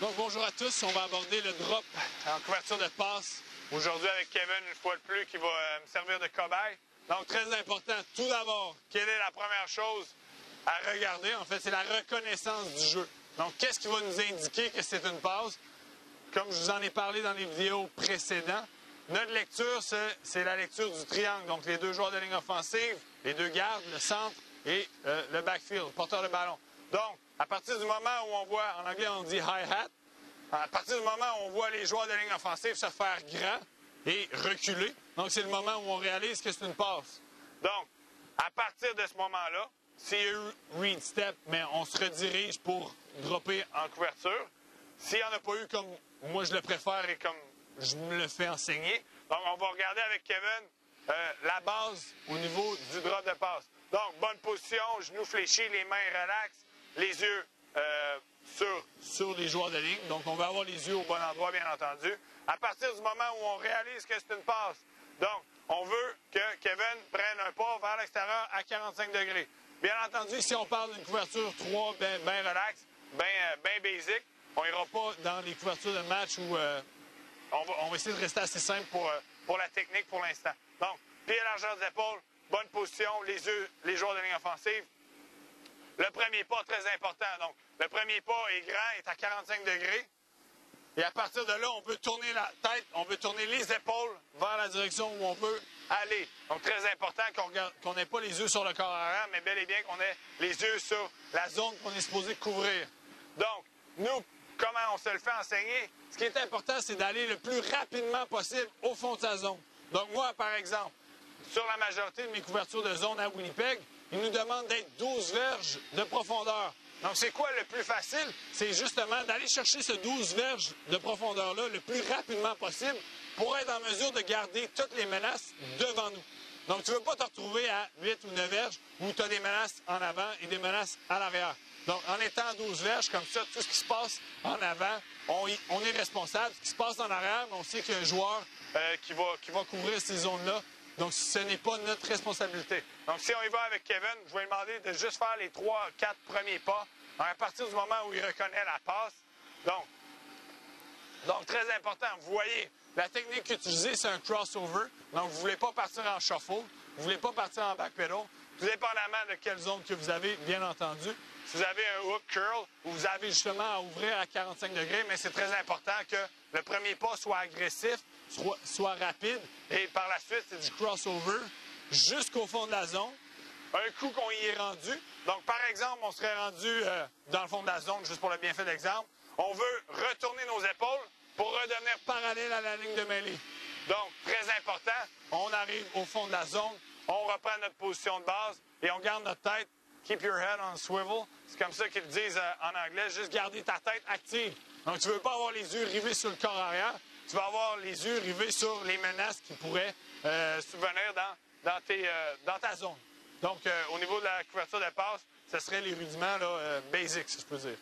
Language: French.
Donc bonjour à tous, on va aborder le drop en couverture de passe. Aujourd'hui avec Kevin, une fois de plus, qui va me servir de cobaye. Donc très important, tout d'abord, Quelle est la première chose à regarder, en fait, c'est la reconnaissance du jeu. Donc qu'est-ce qui va nous indiquer que c'est une passe? Comme je vous en ai parlé dans les vidéos précédentes, notre lecture, c'est la lecture du triangle. Donc les deux joueurs de ligne offensive, les deux gardes, le centre et le backfield, le porteur de ballon. Donc, à partir du moment où on voit, en anglais on dit hi-hat, à partir du moment où on voit les joueurs de ligne offensive se faire grand et reculer, donc c'est le moment où on réalise que c'est une passe. Donc, à partir de ce moment-là, s'il y a eu read step, mais on se redirige pour dropper en couverture. S'il n'y en a pas eu comme moi je le préfère et comme je me le fais enseigner, donc on va regarder avec Kevin la base au niveau du drop de passe. Donc, bonne position, genoux fléchis, les mains relax, les yeux sur les joueurs de ligne. Donc, on va avoir les yeux au bon endroit, bien entendu. À partir du moment où on réalise que c'est une passe, donc, on veut que Kevin prenne un pas vers l'extérieur à 45 degrés. Bien entendu, si on parle d'une couverture 3, bien relax, bien basic, on n'ira pas dans les couvertures de match où on va essayer de rester assez simple pour la technique pour l'instant. Donc, pied à largeur des épaules, bonne position, les yeux, les joueurs de ligne offensive. Le premier pas, très important. Donc, le premier pas est grand, est à 45 degrés. Et à partir de là, on peut tourner la tête, on peut tourner les épaules vers la direction où on veut aller. Donc, très important qu'on n'ait pas les yeux sur le corps arrière, mais bel et bien qu'on ait les yeux sur la zone qu'on est supposé couvrir. Donc, nous, comment on se le fait enseigner? Ce qui est important, c'est d'aller le plus rapidement possible au fond de sa zone. Donc, moi, par exemple, sur la majorité de mes couvertures de zone à Winnipeg, ils nous demandent d'être 12 verges de profondeur. Donc, c'est quoi le plus facile? C'est justement d'aller chercher ce 12 verges de profondeur-là le plus rapidement possible pour être en mesure de garder toutes les menaces devant nous. Donc, tu ne veux pas te retrouver à 8 ou 9 verges où tu as des menaces en avant et des menaces à l'arrière. Donc, en étant à 12 verges, comme ça, tout ce qui se passe en avant, on est responsable. Ce qui se passe en arrière, on sait qu'il y a un joueur qui va couvrir ces zones-là. Donc, ce n'est pas notre responsabilité. Donc, si on y va avec Kevin, je vais lui demander de juste faire les 3-4 premiers pas. Donc, à partir du moment où il reconnaît la passe. Donc, très important, vous voyez, la technique utilisée, c'est un crossover. Donc, vous ne voulez pas partir en shuffle. Vous ne voulez pas partir en backpedal. Tout dépendamment de quelle zone que vous avez, bien entendu. Si vous avez un hook curl, vous avez justement à ouvrir à 45 degrés, mais c'est très important que le premier pas soit agressif, soit rapide, et par la suite, c'est du crossover jusqu'au fond de la zone. Un coup qu'on y est rendu, donc par exemple, on serait rendu dans le fond de la zone, juste pour le bienfait d'exemple, on veut retourner nos épaules pour redevenir parallèle à la ligne de mêlée. Donc, très important, on arrive au fond de la zone, on reprend notre position de base et on garde notre tête. Keep your head on swivel. C'est comme ça qu'ils le disent en anglais. Juste garder ta tête active. Donc, tu ne veux pas avoir les yeux rivés sur le corps arrière. Tu vas avoir les yeux rivés sur les menaces qui pourraient survenir dans ta zone. Donc, au niveau de la couverture de passe, ce serait les rudiments basiques, si je peux dire.